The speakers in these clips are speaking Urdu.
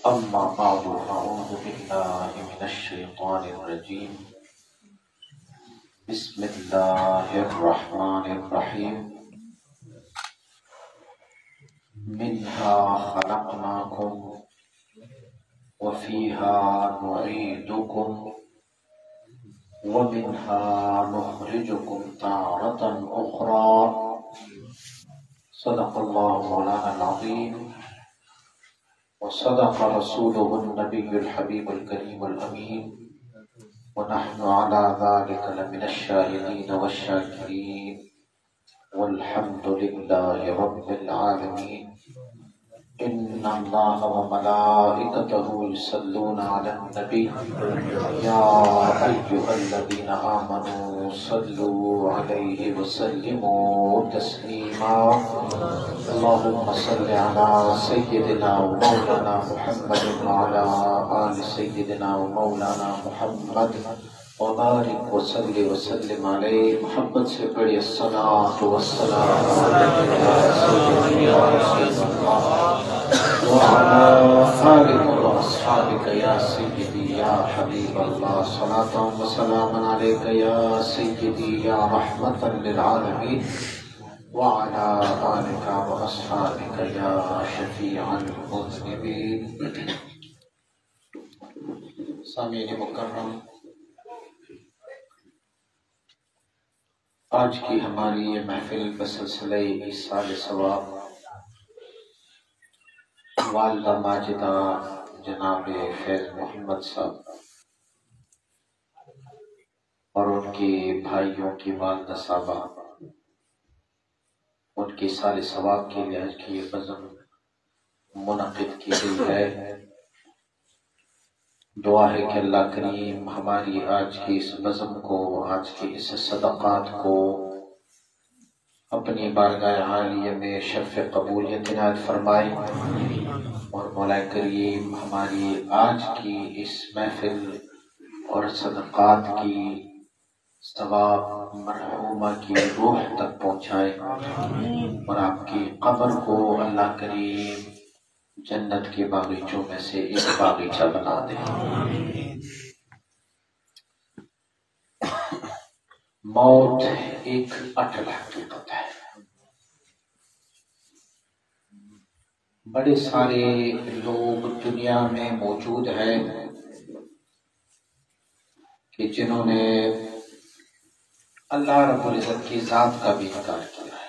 أما بعد فأعوذ بالله من الشيطان الرجيم. بسم الله الرحمن الرحيم. منها خلقناكم وفيها نعيدكم ومنها نخرجكم تارة أخرى. صدق الله مولانا العظيم وصدق رسوله النبي الحبيب الكريم الأمين ونحن على ذلك لمن الشاهدين والشاكرين والحمد لله رب العالمين. إن الله وملائكته يصلون على النبي يا أيها الذين آمنوا صلوا عليه وسلموا تسليما. اللهم صل على سيدنا ومولانا محمد وعلى آل سيدنا ومولانا محمد وبارك وسلم علیہ. محمد سے پڑھی الصلاۃ والسلام علیہ وعلى آلك وأصحابك يا سيدي يا حبيب الله. صلاة وسلام عليك يا سيدي يا رحمة للعالمين وعلى آلك وأصحابك يا شفيع المذنبين. سامعین مکرم، آج کی ہماری یہ محفل بسلسلہ ایصال ثواب والدہ ماجدہ جناب فیض محمد صاحب اور ان کے بھائیوں کی والدہ صاحبہ، ان کے ایصال ثواب کے لیے آج کی یہ بزم منعقد کی گئی ہے. دعا ہے کہ اللہ کریم ہماری آج کی اس بزم کو، آج کے اس صدقات کو اپنی بارگاہ عالیہ میں شرف قبولیت عنایت فرمائے، اور مولا کریم ہماری آج کی اس محفل اور صدقات کی ثواب مرحومہ کی روح تک پہنچائے، اور آپ کی قبر کو اللہ کریم جنت کے باغیچوں میں سے ایک باغیچہ بنا دے. موت ایک اٹل حقیقت ہے. بڑے سارے لوگ دنیا میں موجود ہیں کہ جنہوں نے اللہ رب العزت کی ذات کا بھی انکار کیا ہے.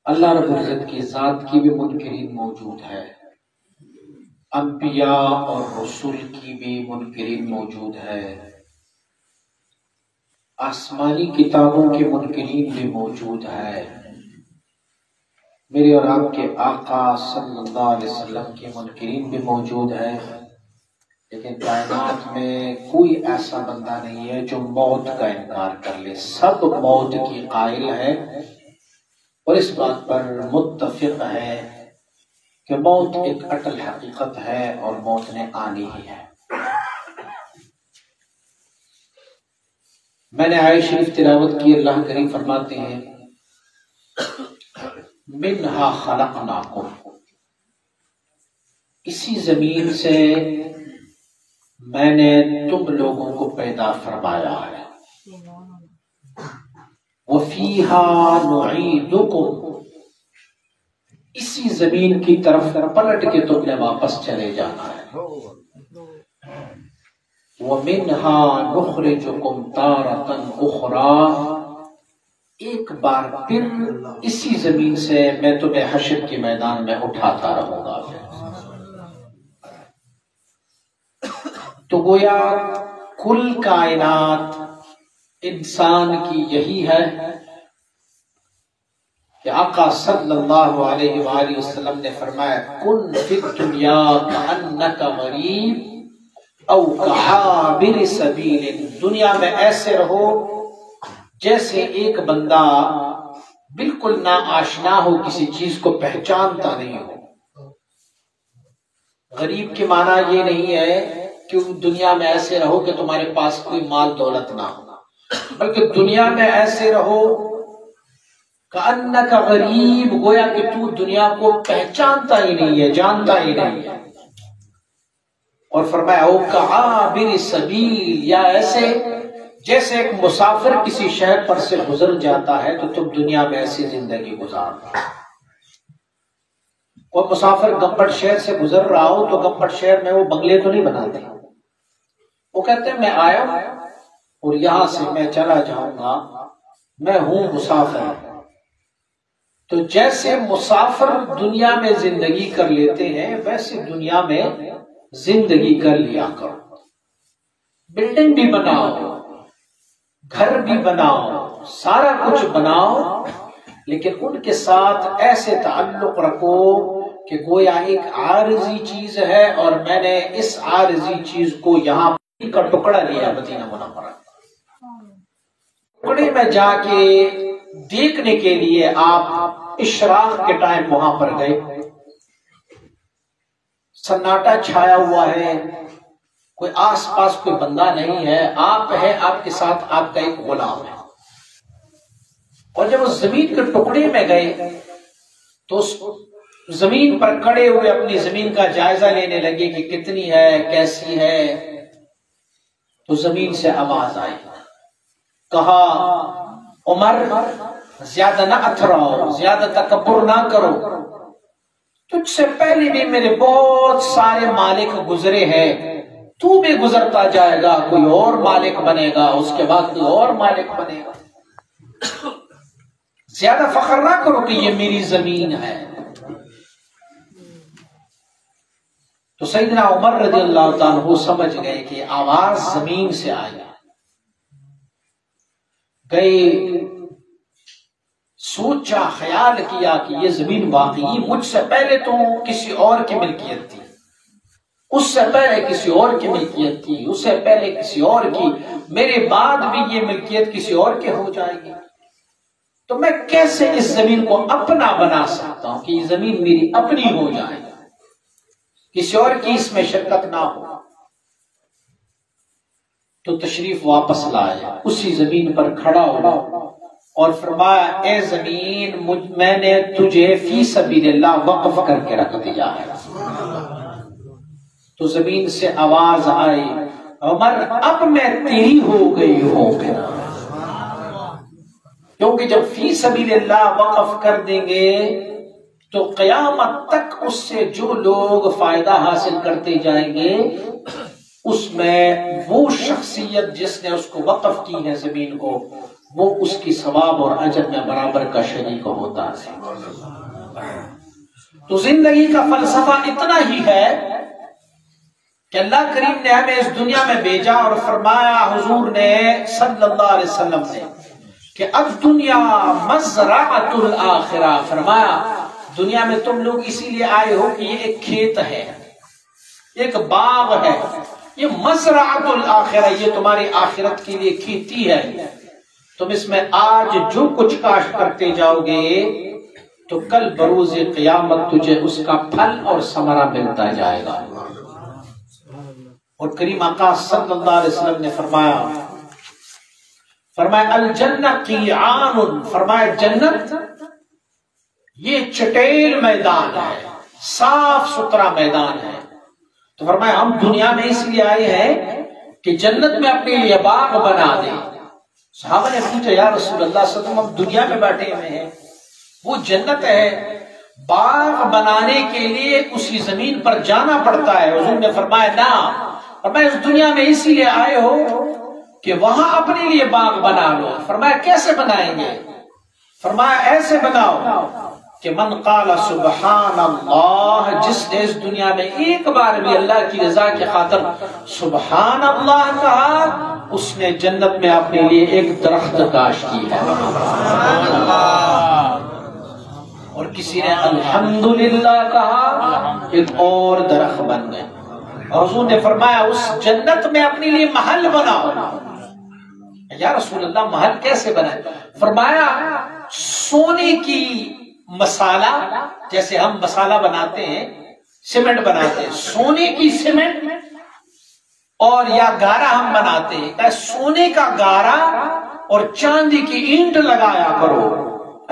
اللہ رب العزت کی ذات کی بھی منکرین موجود ہے، انبیاء اور رسول کی بھی منکرین موجود ہے، آسمانی کتابوں کے منکرین بھی موجود ہے، میرے اور آپ کے آقا صلی اللہ علیہ وسلم کے منکرین بھی موجود ہے. لیکن کائنات میں کوئی ایسا بندہ نہیں ہے جو موت کا انکار کر لے. سب موت کی قائل ہے اور اس بات پر متفق ہے کہ موت ایک اٹل حقیقت ہے اور موت نے آنی ہی ہے. میں نے آیت شریف تلاوت کی. اللہ کریم فرماتے ہیں منہا خلقناکم، اسی زمین سے میں نے تم لوگوں کو پیدا فرمایا ہے. وفیہا نعیدکم، اسی زمین کی طرف پلٹ کے تم نے واپس چلے جانا ہے. ومنہا نخرجکم تارۃ اخری، ایک بار پھر اسی زمین سے میں تمہیں حشر کے میدان میں اٹھاتا رہوں گا. تو گویا کل کائنات انسان کی یہی ہے کہ آقا صلی اللہ علیہ وآلہ وسلم نے فرمایا کن فی الدنیا کأنک غریب او کعابر سبیل، دنیا میں ایسے رہو جیسے ایک بندہ بالکل نا آشنا ہو، کسی چیز کو پہچانتا نہیں ہو. غریب کے معنی یہ نہیں ہے کہ دنیا میں ایسے رہو کہ تمہارے پاس کوئی مال دولت نہ ہو، بلکہ دنیا میں ایسے رہو کأنک غریب، گویا کہ تو دنیا کو پہچانتا ہی نہیں ہے، جانتا ہی نہیں ہے۔ اور فرمایا او کعابر سبیل، یا ایسے جیسے ایک مسافر کسی شہر پر سے گزر جاتا ہے تو تم دنیا میں ایسی زندگی گزارتے۔ اور مسافر گمبٹ شہر سے گزر رہا ہو تو گمبٹ شہر میں وہ بنگلے تو نہیں بناتے، وہ کہتے ہیں میں آیا اور یہاں سے میں چلا جاؤں گا، میں ہوں مسافر۔ تو جیسے مسافر دنیا میں زندگی کر لیتے ہیں ویسے دنیا میں زندگی کر لیا کرو، بلڈنگ بھی بناؤ، گھر بھی بناؤ، سارا کچھ بناؤ، لیکن ان کے ساتھ ایسے تعلق رکھو کہ گویا ایک عارضی چیز ہے اور میں نے اس عارضی چیز کو یہاں کا ٹکڑا لیا مدینہ منورہ، ٹکڑے میں جا کے دیکھنے کے لیے آپ اشراق کے ٹائم وہاں پر گئے، سناٹا چھایا ہوا ہے، کوئی آس پاس کوئی بندہ نہیں ہے، آپ ہے، آپ کے ساتھ آپ کا ایک غلام ہے۔ اور جب اس زمین کے ٹکڑے میں گئے تو اس زمین پر کھڑے ہوئے اپنی زمین کا جائزہ لینے لگے کہ کتنی ہے، کیسی ہے۔ تو زمین سے آواز آئی، کہا عمر زیادہ نہ اتھراؤ، زیادہ تکبر نہ کرو، تجھ سے پہلے بھی میرے بہت سارے مالک گزرے ہیں، تو بھی گزرتا جائے گا، کوئی اور مالک بنے گا، اس کے بعد کوئی اور مالک بنے گا، زیادہ فخر نہ کرو کہ یہ میری زمین ہے۔ تو سیدنا عمر رضی اللہ تعالیٰ عنہ سمجھ گئے کہ آواز زمین سے آئی، گئے، سوچا، خیال کیا کہ یہ زمین واقعی مجھ سے پہلے تو کسی اور کی ملکیت تھی، اس سے پہلے کسی اور کی ملکیت تھی، اس سے پہلے کسی اور کی، میرے بعد بھی یہ ملکیت کسی اور کے ہو جائے گی، تو میں کیسے اس زمین کو اپنا بنا سکتا ہوں کہ یہ زمین میری اپنی ہو جائے، کسی اور کی اس میں شرکت نہ ہو۔ تو تشریف واپس لائے، اسی زمین پر کھڑا ہوا اور فرمایا اے زمین میں نے تجھے فی سبیل اللہ وقف کر کے رکھ دیا ہے۔ تو زمین سے آواز آئی، عمر اب میں تیری ہو گئی ہوں، کیونکہ جب فی سبیل اللہ وقف کر دیں گے تو قیامت تک اس سے جو لوگ فائدہ حاصل کرتے جائیں گے، اس میں وہ شخصیت جس نے اس کو وقف کی ہے زمین کو، وہ اس کی ثواب اور اجر میں برابر کا شریک ہوتا ہے۔ تو زندگی کا فلسفہ اتنا ہی ہے کہ اللہ کریم نے ہمیں اس دنیا میں بھیجا اور فرمایا حضور نے صلی اللہ علیہ وسلم نے کہ الدنیا مزرعۃ الآخرہ، فرمایا دنیا میں تم لوگ اسی لیے آئے ہو کہ یہ ایک کھیت ہے، ایک باغ ہے، یہ مزرعۃ الآخرہ، یہ تمہاری آخرت کے لیے کھیتی ہے، تم اس میں آج جو کچھ کاشت کرتے جاؤ گے تو کل بروز قیامت تجھے اس کا پھل اور ثمرہ ملتا جائے گا۔ اور کریم آقا صلی اللہ علیہ وسلم نے فرمایا الجنہ قیعان، فرمایا جنت یہ چٹیل میدان ہے، صاف ستھرا میدان ہے۔ تو فرمایا ہم دنیا میں اس لیے آئے ہیں کہ جنت میں اپنے لیے باغ بنا دیں۔ صحابہ نے پوچھا یا رسول اللہ صلی اللہ علیہ وسلم ہم دنیا میں بیٹھے ہوئے ہیں، وہ جنت ہے، باغ بنانے کے لیے اسی زمین پر جانا پڑتا ہے۔ حضور نے فرمایا نہ، فرمایا اس دنیا میں اسی لیے آئے ہو کہ وہاں اپنے لیے باغ بنا لو۔ فرمایا کیسے بنائیں گے؟ فرمایا ایسے بناؤ کہ من قال سبحان اللہ، جس نے اس دنیا میں ایک بار بھی اللہ کی رضا کی خاطر سبحان اللہ کہا، اس نے جنت میں اپنے لیے ایک درخت کاشت کی ہے۔ اور کسی نے الحمدللہ کہا، ایک اور درخت بن گئے۔ حضور نے فرمایا اس جنت میں اپنے لیے محل بناؤ۔ یا رسول اللہ محل کیسے بنائے؟ فرمایا سونے کی مسالہ، جیسے ہم مسالہ بناتے ہیں، سیمنٹ بناتے ہیں، سونے کی سیمنٹ اور یا گارا ہم بناتے ہیں، سونے کا گارا اور چاندی کی اینٹ لگایا کرو،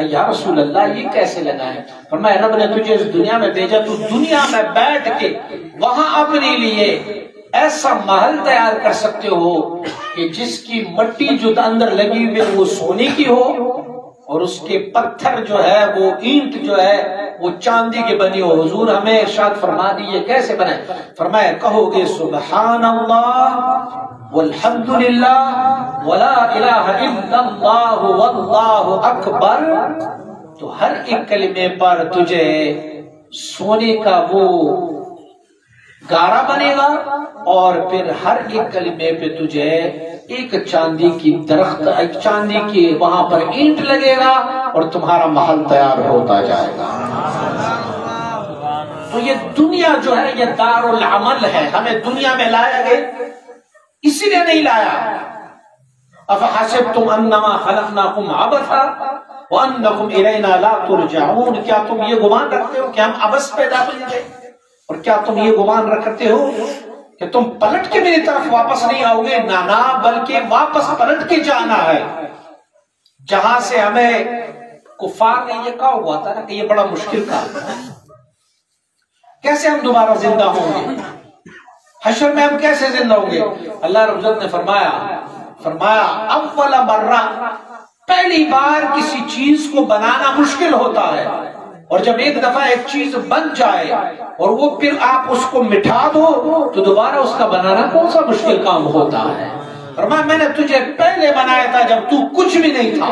یا رسول اللہ یہ کیسے لگا ہے؟ فرمایا رب نے تجھے اس دنیا میں بھیجا، تو دنیا میں بیٹھ کے وہاں اپنے لیے ایسا محل تیار کر سکتے ہو کہ جس کی مٹی جو اندر لگی ہوئی وہ سونے کی ہو، اور اس کے پتھر جو ہے وہ اینٹ جو ہے وہ چاندی کی بنی ہو۔ حضور ہمیں ارشاد فرما دیجیے کیسے بنے؟ فرمایا کہو گے سبحان اللہ والحمدللہ ولا الہ الا اللہ واللہ اکبر، تو ہر ایک کلمے پر تجھے سونے کا وہ گارا بنے گا، اور پھر ہر ایک کلمے پہ تجھے ایک چاندی کی درخت، ایک چاندی کی وہاں پر اینٹ لگے گا، اور تمہارا محل تیار ہوتا جائے گا۔ تو یہ دنیا جو ہے یہ دار العمل ہے، ہمیں دنیا میں لایا گیا اسی لیے نہیں لایا۔ افحسبتم انما خلقناکم عبثا وانکم الینا لا ترجعون، کیا تم یہ گمان رکھتے ہو کہ ہم عبث پیدا ہوئے تھے؟ اور کیا تم یہ گمان رکھتے ہو کہ تم پلٹ کے میری طرف واپس نہیں آؤ گے؟ نہ بلکہ واپس پلٹ کے جانا ہے، جہاں سے ہمیں کفار نے یہ کہا ہوا تھا نا کہ یہ بڑا مشکل کام ہے، کیسے ہم دوبارہ زندہ ہوں گے، حشر میں ہم کیسے زندہ ہوں گے؟ اللہ رب العزت نے فرمایا اول مرہ، پہلی بار کسی چیز کو بنانا مشکل ہوتا ہے، اور جب ایک دفعہ ایک چیز بن جائے اور وہ پھر آپ اس کو مٹھا دو تو دوبارہ اس کا بنانا کون سا مشکل کام ہوتا ہے۔ فرمایا میں نے تجھے پہلے بنایا تھا جب تو کچھ بھی نہیں تھا،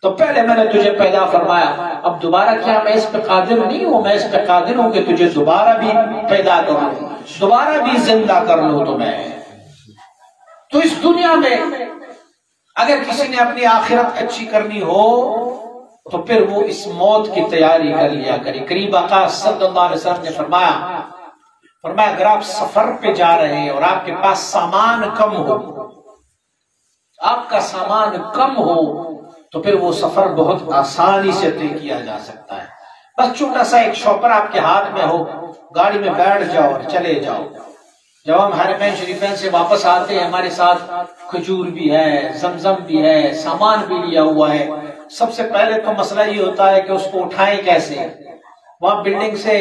تو پہلے میں نے تجھے پیدا فرمایا، اب دوبارہ کیا میں اس پہ قادر نہیں ہوں؟ میں اس پہ قادر ہوں کہ تجھے دوبارہ بھی پیدا کروں، دوبارہ بھی زندہ کر لوں تمہیں۔ تو اس دنیا میں اگر کسی نے اپنی آخرت اچھی کرنی ہو تو پھر وہ اس موت کی تیاری کر لیا کرے۔ قریب آقا صلی اللہ علیہ وسلم نے فرمایا اگر آپ سفر پہ جا رہے ہیں اور آپ کے پاس سامان کم ہو، آپ کا سامان کم ہو، تو پھر وہ سفر بہت آسانی سے طے کیا جا سکتا ہے۔ بس چھوٹا سا ایک شاپر آپ کے ہاتھ میں ہو، گاڑی میں بیٹھ جاؤ اور چلے جاؤ۔ جب ہم حرمین شریفین سے واپس آتے ہیں ہمارے ساتھ کھجور بھی ہے، زمزم بھی ہے، سامان بھی لیا ہوا ہے، سب سے پہلے تو مسئلہ یہ ہوتا ہے کہ اس کو اٹھائیں کیسے، وہاں بلڈنگ سے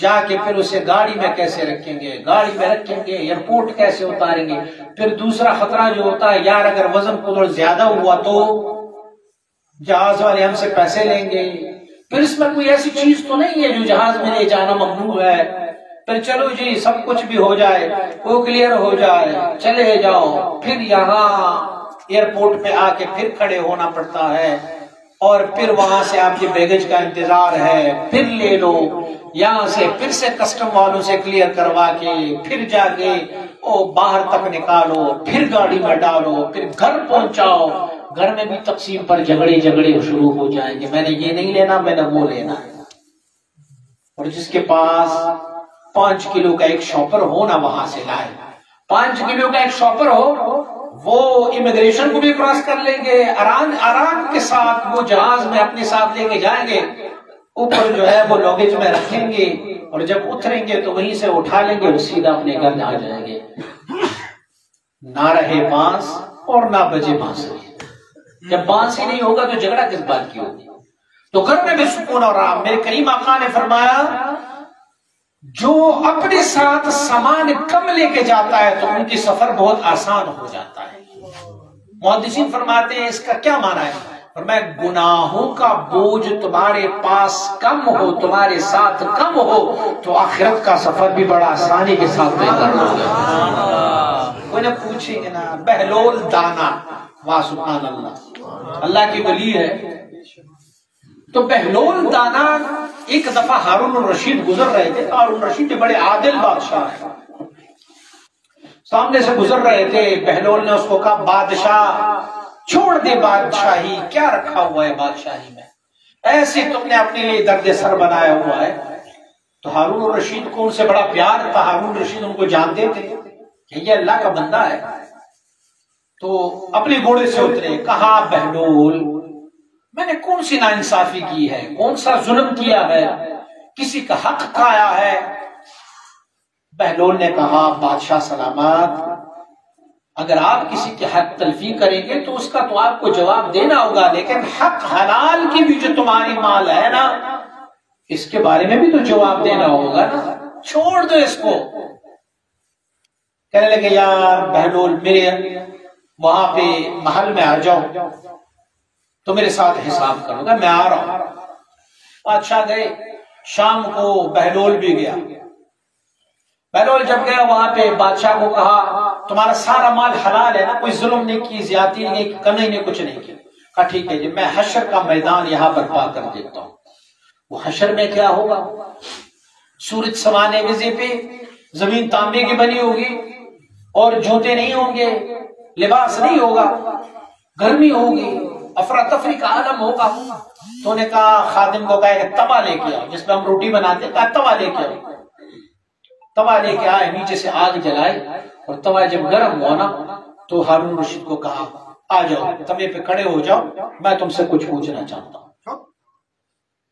جا کے پھر اسے گاڑی میں کیسے رکھیں گے، گاڑی میں رکھیں گے، ایئرپورٹ کیسے اتاریں گے۔ پھر دوسرا خطرہ جو ہوتا ہے یار اگر وزن کو زیادہ ہوا تو جہاز والے ہم سے پیسے لیں گے، پھر اس میں کوئی ایسی چیز تو نہیں ہے جو جہاز میں لے جانا ممنوع ہے۔ پھر چلو جی سب کچھ بھی ہو جائے، وہ کلیئر ہو جائے، چلے جاؤ، پھر یہاں ایئرپورٹ پہ آ کے پھر کھڑے ہونا پڑتا ہے، اور پھر وہاں سے آپ کے بیگیج کا انتظار ہے، پھر لے لو، یہاں سے پھر سے کسٹم والوں سے کلیئر کروا کے پھر جا کے باہر تک نکالو، پھر گاڑی میں ڈالو، پھر گھر پہنچاؤ۔ گھر میں بھی تقسیم پر جھگڑے شروع ہو جائیں گے، میں نے یہ نہیں لینا، میں نے وہ لینا ہے۔ اور جس کے پاس 5 کلو کا ایک شاپر ہو نا وہاں سے لائے، 5 کلو کا ایک شاپر ہو، وہ امیگریشن کو بھی کراس کر لیں گے آرام کے ساتھ، وہ جہاز میں اپنے ساتھ لے کے جائیں گے، اوپر جو ہے وہ لوگیج میں رکھیں گے، اور جب اتریں گے تو وہیں سے اٹھا لیں گے، سیدھا اپنے گھر میں آ جائیں گے۔ نہ رہے بانس اور نہ بجے بانسری۔ جب بانس ہی نہیں ہوگا تو جھگڑا کس بات کی ہوگی؟ تو گھر میں بھی سکون اور آرام۔ میرے کریم آقا نے فرمایا جو اپنے ساتھ سامان کم لے کے جاتا ہے تو ان کی سفر بہت آسان ہو جاتا ہے۔ محدثین فرماتے ہیں اس کا کیا معنی ہے؟ فرمایا گناہوں کا بوجھ تمہارے پاس کم ہو، تمہارے ساتھ کم ہو، تو آخرت کا سفر بھی بڑا آسانی کے ساتھ طے کر لو گے۔ کوئی نہ پوچھیں گے نا بہلول دانا، واہ سبحان اللہ، اللہ کی ولی ہے۔ تو بہلول دانا ایک دفعہ ہارون الرشید گزر رہے تھے، ہارون الرشید بڑے عادل بادشاہ ہیں، سامنے سے گزر رہے تھے، بہلول نے اس کو کہا بادشاہ چھوڑ دے بادشاہی، کیا رکھا ہوا ہے بادشاہی میں، ایسے تم نے اپنے لیے درد سر بنایا ہوا ہے۔ تو ہارون الرشید کو ان سے بڑا پیار تھا، ہارون الرشید ان کو جانتے تھے کہ یہ اللہ کا بندہ ہے، تو اپنے گھوڑے سے اترے، کہا بہلول میں نے کون سی ناانصافی کی ہے، کون سا ظلم کیا ہے، کسی کا حق کھایا ہے؟ بہلول نے کہا بادشاہ سلامت، اگر آپ کسی کے حق تلفی کریں گے تو اس کا تو آپ کو جواب دینا ہوگا، لیکن حق حلال کی بھی جو تمہاری مال ہے نا، اس کے بارے میں بھی تو جواب دینا ہوگا نا، چھوڑ دو اس کو۔ کہنے لگے یار بہلول میرے وہاں پہ محل میں آ جاؤ تو میرے ساتھ حساب کرو گا، میں آ رہا ہوں۔ بادشاہ گئے، شام کو بہلول بھی گیا۔ بہلول جب گیا وہاں پہ بادشاہ کو کہا تمہارا سارا مال حلال ہے نا، کوئی ظلم نہیں کی، زیادتی نہیں کی، کمی نہیں، کچھ نہیں کی۔ کہا ٹھیک ہے جی، میں حشر کا میدان یہاں برپا کر دیتا ہوں۔ وہ حشر میں کیا ہوگا؟ سورج سوانے وزے پہ، زمین تانبے کی بنی ہوگی اور جوتے نہیں ہوں گے، لباس نہیں ہوگا، گرمی ہوگی، افراتفری کا عالم ہوگا۔ تو نے کہا خادم کو کہا کہ توا لے کے آؤ، جس پہ ہم روٹی بناتے ہیں، کہا توا لے کے آؤ۔ توا لے کے آئے، نیچے سے آگ جلائے، اور توا جب گرم ہوا نا تو ہارون رشید کو کہا آ جاؤ، توے پہ کھڑے ہو جاؤ، میں تم سے کچھ پوچھنا چاہتا ہوں۔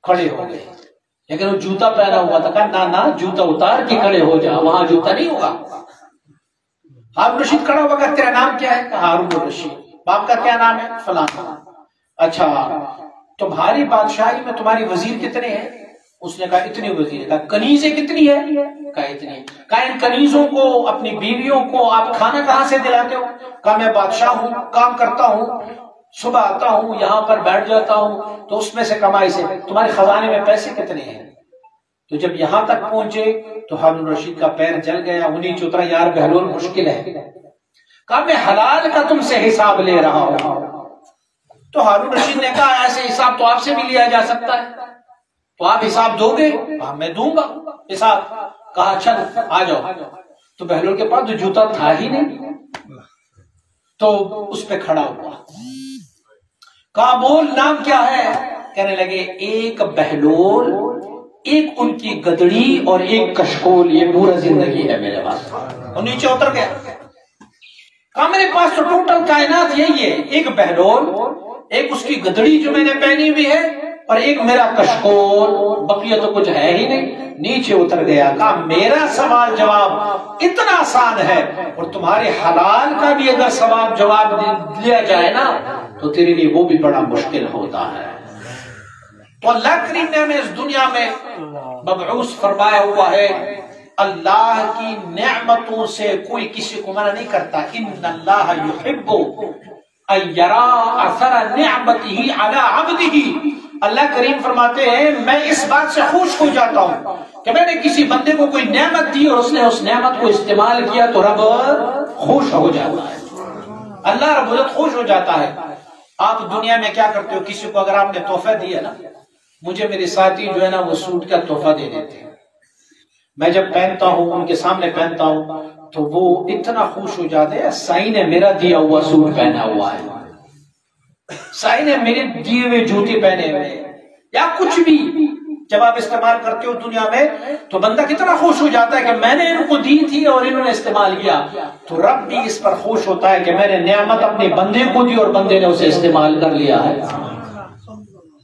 کھڑے ہو گئے، لیکن وہ جوتا پہنا ہوا تھا، کہا نہ جوتا اتار کے کھڑے ہو جا، وہاں جوتا نہیں ہوگا۔ ہارون رشید کھڑا ہوا، کہ تیرا نام کیا ہے؟ کہا ہارون رشید۔ باپ کا کیا نام ہے؟ فلاں۔ اچھا تمہاری بادشاہی میں تمہاری وزیر کتنے ہیں؟ اس نے کہا اتنی وزیر۔ کہا کنیزیں کتنی ہے؟ کہا اتنی۔ کہا ان کنیزوں کو، اپنی بیویوں کو آپ کھانا کہاں سے دلاتے ہو؟ کہا میں بادشاہ ہوں، کام کرتا ہوں، صبح آتا ہوں یہاں پر بیٹھ جاتا ہوں تو اس میں سے کمائی سے۔ تمہارے خزانے میں پیسے کتنے ہیں؟ تو جب یہاں تک پہنچے تو ہارون رشید کا پیر جل گیا، انہیں چترا یار بہلول مشکل ہے۔ کہا میں حلال کا تم سے حساب لے رہا ہوں۔ تو ہارون رشید نے کہا ایسے حساب تو آپ سے بھی لیا جا سکتا ہے، تو آپ حساب دو گے؟ کہا میں دوں گا حساب۔ کہا چل آ جاؤ۔ تو بہلول کے پاس تو جوتا تھا ہی نہیں، تو اس پہ کھڑا ہوا۔ کہا بول نام کیا ہے؟ کہنے لگے ایک بہلول، ایک ان کی گدڑی اور ایک کشکول، یہ پورا زندگی ہے میرے پاس۔ اور نیچے اتر گیا۔ کہا میرے پاس تو ٹوٹل کائنات یہی ہے، ایک بہلول، ایک اس کی گدڑی جو میں نے پہنی ہوئی ہے، اور ایک میرا کشکول، بقیہ تو کچھ ہے ہی نہیں۔ نیچے اتر گیا۔ کہا میرا سوال جواب اتنا آسان ہے، اور تمہارے حلال کا بھی اگر سوال جواب لیا جائے نا تو تیرے لیے وہ بھی بڑا مشکل ہوتا ہے۔ تو اللہ کریم نے ہمیں اس دنیا میں مبعوث فرمایا ہوا ہے، اللہ کی نعمتوں سے کوئی کسی کو منع نہیں کرتا۔ ان اللہ یحب ان یرا اثر نعمتہ علی عبدہ۔ اللہ کریم فرماتے ہیں میں اس بات سے خوش ہو جاتا ہوں کہ میں نے کسی بندے کو کوئی نعمت دی اور اس نے اس نعمت کو استعمال کیا تو رب خوش ہو جاتا ہے، اللہ رب العزت خوش ہو جاتا ہے۔ آپ دنیا میں کیا کرتے ہو؟ کسی کو اگر آپ نے تحفہ دیا نا، مجھے میرے ساتھی جو ہے نا وہ سوٹ کا تحفہ دے دیتے ہیں، میں جب پہنتا ہوں ان کے سامنے پہنتا ہوں تو وہ اتنا خوش ہو جاتے ہیں، سائی نے میرا دیا ہوا سوٹ پہنا ہوا ہے، سائی نے میرے دیے ہوئے جوتے پہنے ہوئے، یا کچھ بھی جب آپ استعمال کرتے ہو دنیا میں تو بندہ کتنا خوش ہو جاتا ہے کہ میں نے ان کو دی تھی اور انہوں نے استعمال کیا۔ تو رب بھی اس پر خوش ہوتا ہے کہ میں نے نعمت اپنے بندے کو دی اور بندے نے اسے استعمال کر لیا ہے۔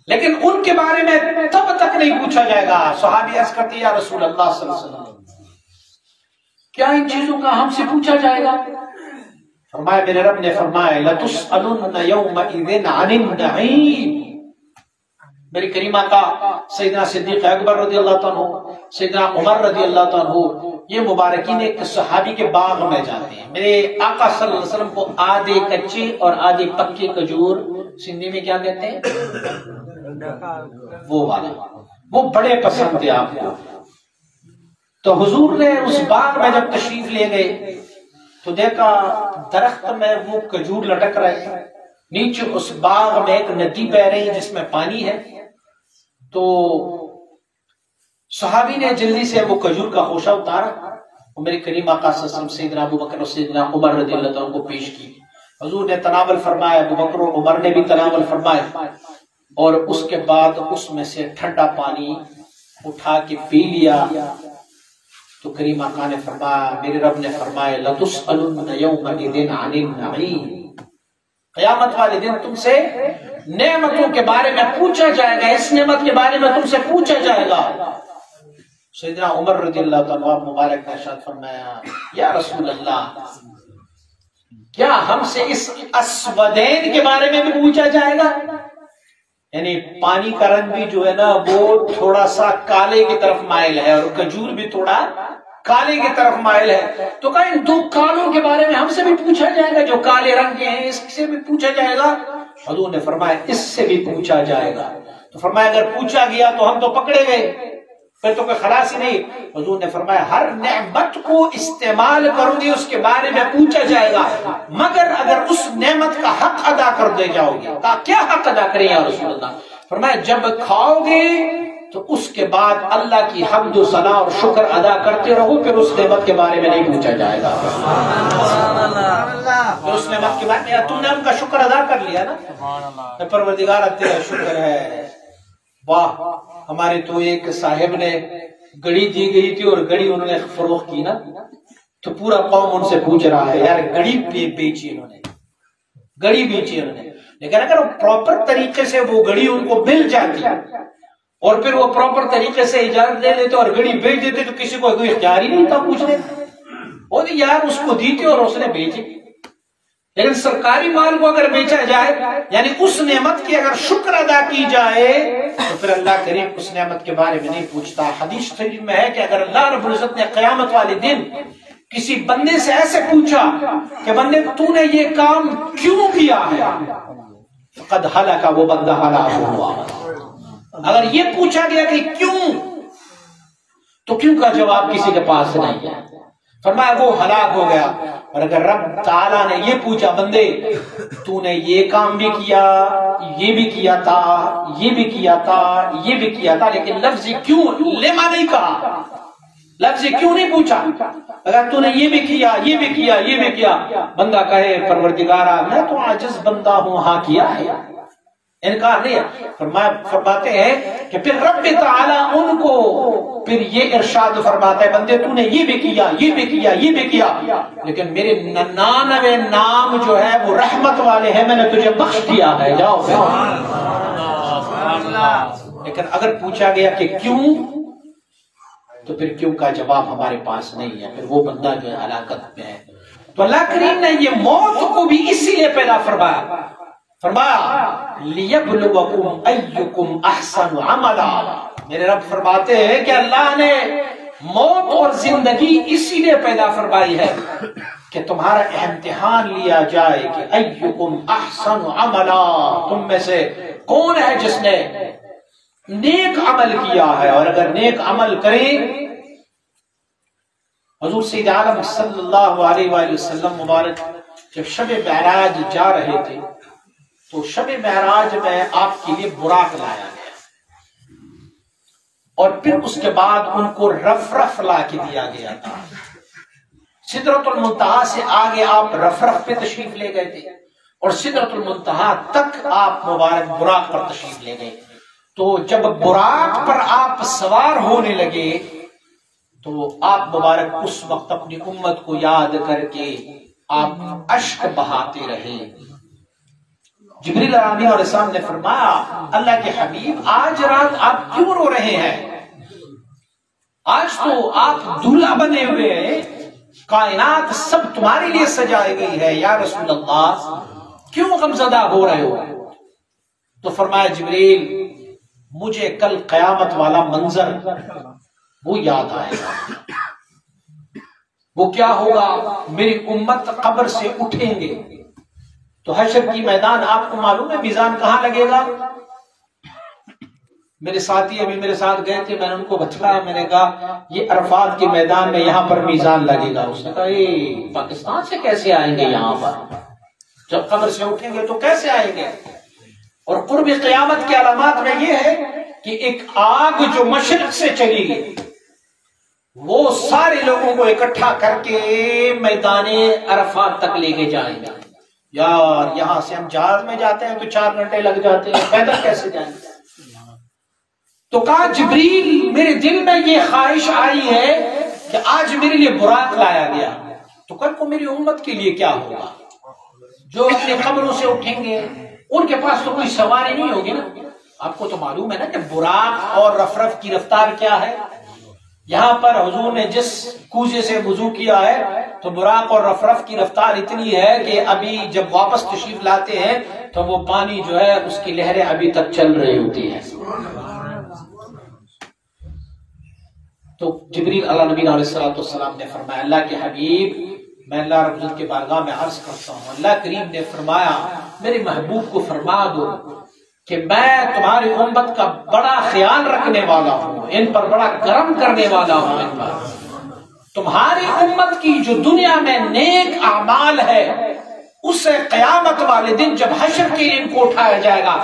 لیکن ان کے بارے میں تب تک نہیں پوچھا جائے گا۔ صحابی عرض کرتے یا رسول اللہ صلی اللہ علیہ وسلم کیا ان چیزوں کا ہم سے پوچھا جائے گا؟ فرمایا میرے رب نے فرمایا لَتُسْأَلُنَّ يَوْمَئِذٍ عَنِ النَّعِيمِ۔ میری کریمہ کا سیدنا صدیق اکبر رضی اللہ عنہ، سیدنا عمر رضی اللہ عنہ، یہ مبارکین ایک صحابی کے باغ میں جاتے ہیں۔ میرے آقا صلی اللہ علیہ وسلم کو آدھے کچے اور آدھے پکے کھجور، سندھی میں کیا کہتے ہیں؟ وہ والے، وہ بڑے پسند تھے آپ کو۔ تو حضور نے اس باغ میں جب تشریف لے گئے تو دیکھا درخت میں وہ کھجور لٹک رہے ہیں، نیچے اس باغ میں ایک ندی بہ رہی ہے جس میں پانی ہے۔ تو صحابی نے جلدی سے وہ کھجور کا خوشہ اتارا اور میرے کریم آقا صلی اللہ علیہ وسلم سیدنا ابو بکر اور سیدنا عمر رضی اللہ عنہ کو پیش کی۔ حضور نے تناول فرمایا، ابو بکر اور عمر نے بھی تناول فرمایا، اور اس کے بعد اس میں سے ٹھنڈا پانی اٹھا کے پی لیا۔ تو کریم آقا نے فرمایا، میرے رب نے فرمایا لَتُسْأَلُنَّ يَوْمَئِذٍ عَنِ النَّعِيمِ۔ قیامت والے دن تم سے نعمتوں کے بارے میں پوچھا جائے گا، اس نعمت کے بارے میں تم سے پوچھا جائے گا۔ سیدنا عمر رضی اللہ عنہ مبارک نے ارشاد فرمایا یا رسول اللہ کیا ہم سے اس اسودین کے بارے میں بھی پوچھا جائے گا؟ یعنی پانی کا رنگ بھی جو ہے نا وہ تھوڑا سا کالے کی طرف مائل ہے اور کھجور بھی تھوڑا کالے کی طرف مائل ہے، تو کہا ان دو کالوں کے بارے میں ہم سے بھی پوچھا جائے گا، جو کالے رنگ کے ہیں اس سے بھی پوچھا جائے گا؟ حضور نے فرمایا اس سے بھی پوچھا جائے گا۔ تو فرمایا اگر پوچھا گیا تو ہم تو پکڑے گئے، پھر تو کوئی خلاص ہی نہیں۔ حضور نے فرمایا ہر نعمت کو استعمال کرو گے اس کے بارے میں پوچھا جائے گا، مگر اگر اس نعمت کا حق ادا کر دے جاؤ گے۔ کہا کیا حق ادا کریں یا رسول اللہ؟ فرمایا جب کھاؤ گے تو اس کے بعد اللہ کی حمد و ثنا اور شکر ادا کرتے رہو، پھر اس نعمت کے بارے میں نہیں پوچھا جائے گا۔ پھر اس نعمت کے بارے میں تم نے ان کا شکر ادا کر لیا نا، پروردگار تیرا شکر ہے، واہ ہمارے تو ایک صاحب نے گڑی دی گئی تھی اور گڑی انہوں نے فروخت کی نا، تو پورا قوم ان سے پوچھ رہا ہے یار گڑی بیچی انہوں نے، گڑی بیچی انہوں نے، لیکن اگر وہ پراپر طریقے سے وہ گڑی ان کو مل جاتی اور پھر وہ پراپر طریقے سے اجازت دے دیتے اور گڑی بیچ دیتے تو کسی کو کوئی اختیار ہی نہیں تھا پوچھنے، وہ یار اس کو دی تھی اور اس نے بیچی۔ لیکن سرکاری مال کو اگر بیچا جائے، یعنی اس نعمت کی اگر شکر ادا کی جائے تو پھر اللہ کریم اس نعمت کے بارے میں نہیں پوچھتا۔ حدیث شریف میں ہے کہ اگر اللہ رب العزت نے قیامت والے دن کسی بندے سے ایسے پوچھا کہ بندے تو نے یہ کام کیوں کیا ہے، فقد ہلاک، وہ بندہ ہلاک ہوا۔ اگر یہ پوچھا گیا کہ کیوں، تو کیوں کا جواب کسی کے پاس نہیں ہے، فرمایا وہ ہلاک ہو گیا۔ اور اگر رب تعالیٰ نے یہ پوچھا بندے تو نے یہ کام بھی کیا، یہ بھی کیا تھا، یہ بھی کیا تھا، یہ بھی کیا تھا، لیکن لفظ کیوں لما نہیں کہا، لفظ کیوں نہیں پوچھا، اگر تو نے یہ بھی کیا، یہ بھی کیا، یہ بھی کیا، بندہ کہے پروردگارا میں تو عاجز بندہ ہوں، ہاں کیا ہے، انکار نہیں ہے۔ فرماتے ہیں کہ پھر رب تعالیٰ ان کو پھر یہ ارشاد فرماتا ہے بندے تو نے یہ بھی کیا، یہ بھی کیا، یہ بھی کیا، لیکن میرے 99 نام جو ہے وہ رحمت والے ہیں، میں نے تجھے بخش دیا ہے، جاؤ۔ لیکن اگر پوچھا گیا کہ کیوں، تو پھر کیوں کا جواب ہمارے پاس نہیں ہے، پھر وہ بندہ جو ہے ہلاکت میں ہے۔ تو اللہ کریم نے یہ موت کو بھی اسی لیے پیدا فرمایا، لِيَبْلُوَكُمْ أَيُّكُمْ أَحْسَنُ عَمَلًا۔ میرے رب فرماتے ہیں کہ اللہ نے موت اور زندگی اسی لیے پیدا فرمائی ہے کہ تمہارا امتحان لیا جائے کہ أَيُّكُمْ أَحْسَنُ عَمَلًا، تم میں سے کون ہے جس نے نیک عمل کیا ہے، اور اگر نیک عمل کریں۔ حضور سید عالم صلی اللہ علیہ وآلہ وسلم مبارک جب شب معراج جا رہے تھے تو شب معراج میں آپ کے لیے براق لایا گیا، اور پھر اس کے بعد ان کو رف لا کے دیا گیا تھا۔ سدرۃ المنتہا سے آگے آپ رف پہ تشریف لے گئے تھے، اور سدرۃ المنتہا تک آپ مبارک براق پر تشریف لے گئے۔ تو جب براق پر آپ سوار ہونے لگے تو آپ مبارک اس وقت اپنی امت کو یاد کر کے آپ اشک بہاتے رہے۔ جبریل امین علیہ السلام نے فرمایا اللہ کے حبیب آج رات آپ کیوں رو رہے ہیں؟ آج تو آپ دلہا بنے ہوئے ہیں، کائنات سب تمہارے لیے سجائی گئی ہے، یا رسول اللہ کیوں غمزدہ ہو رہے ہو؟ تو فرمایا جبریل مجھے کل قیامت والا منظر وہ یاد آئے گا۔ وہ کیا ہوگا؟ میری امت قبر سے اٹھیں گے تو حشر کی میدان آپ کو معلوم ہے میزان کہاں لگے گا؟ میرے ساتھی ابھی میرے ساتھ گئے تھے، میں نے ان کو بتلایا، میں نے کہا یہ عرفات کے میدان میں یہاں پر میزان لگے گا۔ اس نے کہا یہ پاکستان سے کیسے آئیں گے یہاں پر؟ جب قبر سے اٹھیں گے تو کیسے آئیں گے؟ اور قرب قیامت کے علامات میں یہ ہے کہ ایک آگ جو مشرق سے چلی گئی وہ سارے لوگوں کو اکٹھا کر کے میدان عرفات تک لے کے جائیں گے۔ یار یہاں سے ہم جہاز میں جاتے ہیں تو 4 گھنٹے لگ جاتے ہیں، پیدل کیسے جائیں گے؟ تو کہا جبریل میرے دل میں یہ خواہش آئی ہے کہ آج میرے لیے براق لایا گیا، تو کل کو میری امت کے لیے کیا ہوگا؟ جو اپنے قبروں سے اٹھیں گے ان کے پاس تو کوئی سواری نہیں ہوگی نا۔ آپ کو تو معلوم ہے نا کہ براق اور رف کی رفتار کیا ہے؟ یہاں پر حضور نے جس کوزے سے وضو کیا ہے تو براق اور رفرف کی رفتار اتنی ہے کہ ابھی جب واپس تشریف لاتے ہیں تو وہ پانی جو ہے اس کی لہریں ابھی تک چل رہی ہوتی ہیں. تو جبریل اللہ نبی علیہ السلام نے فرمایا اللہ کے حبیب میں اللہ رب العزت کے بارگاہ میں عرض کرتا ہوں. اللہ کریم نے فرمایا میرے محبوب کو فرما دو کہ میں تمہاری امت کا بڑا خیال رکھنے والا ہوں، ان پر بڑا کرم کرنے والا ہوں. ان پر تمہاری امت کی جو دنیا میں نیک اعمال ہے اس سے قیامت والے دن جب حشر کے لیے ان کو اٹھایا جائے گا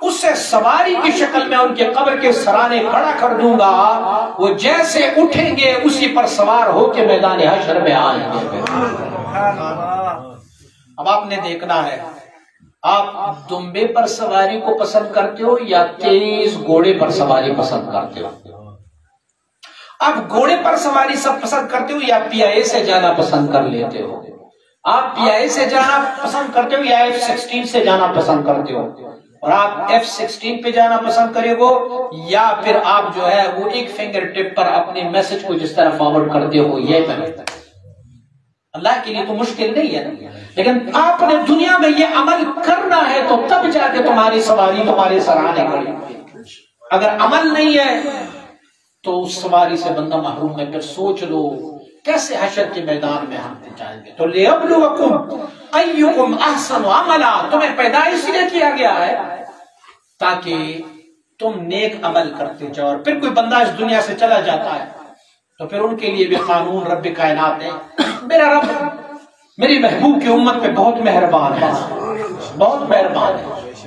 اس سے سواری کی شکل میں ان کے قبر کے سرانے کھڑا کر دوں گا. وہ جیسے اٹھیں گے اسی پر سوار ہو کے میدان حشر میں آئیں گے. اب آپ نے دیکھنا ہے آپ دمبے پر سواری کو پسند کرتے ہو یا تیز گھوڑے پر سواری پسند کرتے ہو؟ آپ گھوڑے پر سواری سب پسند کرتے ہو یا پی آئی سے جانا پسند کر لیتے ہو؟ آپ پی آئی سے جانا پسند کرتے ہو یا F-16 سے جانا پسند کرتے ہو؟ اور آپ F-16 پہ جانا پسند کرے گو یا پھر آپ جو ہے وہ ایک فنگر ٹپ پر اپنے میسج کو جس طرح فارورڈ کرتے ہو یہ بہتر ہے. اللہ کے لیے تو مشکل نہیں ہے، لیکن آپ نے دنیا میں یہ عمل کرنا ہے تو تب جا کے تمہاری سواری تمہارے سرانے کھڑی. اگر عمل نہیں ہے تو اس سواری سے بندہ محروم ہے. پھر سوچ لو کیسے حشر کے میدان میں ہم جائیں گے. تو لِيَبْلُوَكُمْ أَيُّكُمْ أَحْسَنُ عَمَلًا، تمہیں پیدا اس لیے کیا گیا ہے تاکہ تم نیک عمل کرتے جاؤ. اور پھر کوئی بندہ اس دنیا سے چلا جاتا ہے تو پھر ان کے لیے بھی قانون رب کائنات ہے. میرا رب میری محبوب کی امت پہ بہت مہربان ہے، بہت مہربان ہے.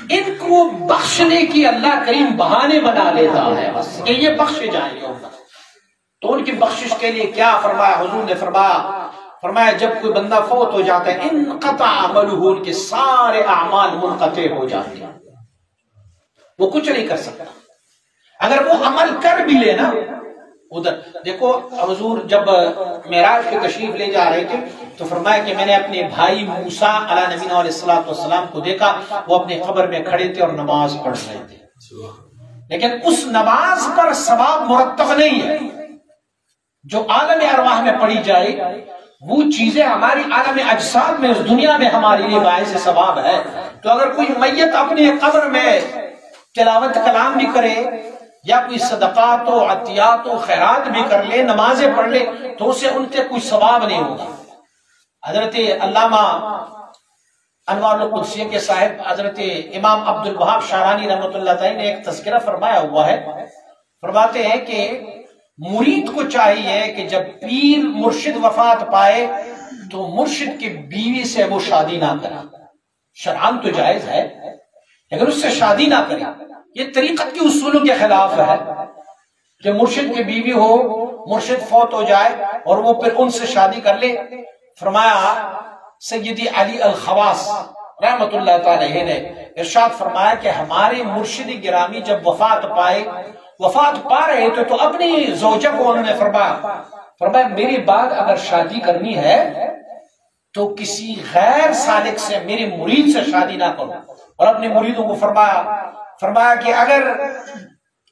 ان کو بخشنے کی اللہ کریم بہانے بنا لیتا ہے بس کہ یہ بخشے جائیں گے. تو ان کی بخشش کے لیے کیا فرمایا حضور نے؟ فرمایا جب کوئی بندہ فوت ہو جاتا ہے انقطع عملہ، ان کے سارے اعمال منقطع ہو جاتے ہیں، وہ کچھ نہیں کر سکتا. اگر وہ عمل کر بھی لے نا، ادھر دیکھو حضور جب معراج کی تشریف لے جا رہے تھے تو فرمایا کہ میں نے اپنے بھائی موسیٰ علیہ نبی علیہ السلام کو دیکھا، وہ اپنے قبر میں کھڑے تھے اور نماز پڑھ رہے تھے، لیکن اس نماز پر ثواب مرتب نہیں ہے جو عالم ارواح میں پڑھی جائے. وہ چیزیں ہماری عالم اجساد میں اس دنیا میں ہمارے لیے باعث ثواب ہے. تو اگر کوئی میت اپنے قبر میں تلاوت کلام بھی کرے یا کوئی صدقات و عطیات و خیرات بھی کر لے، نمازیں پڑھ لے، تو اسے ان کے کوئی ثواب نہیں ہوگا. حضرت علامہ انوار القدسیہ کے صاحب حضرت امام عبد الوہاب شعرانی رحمۃ اللہ تعالی نے ایک تذکرہ فرمایا ہوا ہے. فرماتے ہیں کہ مرید کو چاہیے کہ جب پیر مرشد وفات پائے تو مرشد کی بیوی سے وہ شادی نہ کرے. شرعاً تو جائز ہے لیکن اس سے شادی نہ کرے. یہ طریقت کے اصولوں کے خلاف ہے کہ مرشد کی بیوی ہو، مرشد فوت ہو جائے اور وہ پھر ان سے شادی کر لے. فرمایا سیدی علی الخواص رحمت اللہ تعالی نے ارشاد فرمایا کہ ہمارے مرشد گرامی جب وفات پا رہے تھے تو اپنی زوجہ کو انہوں نے فرمایا میری بات اگر شادی کرنی ہے تو کسی غیر سالک سے، میرے مرید سے شادی نہ کرو. اور اپنے مریدوں کو فرمایا کہ اگر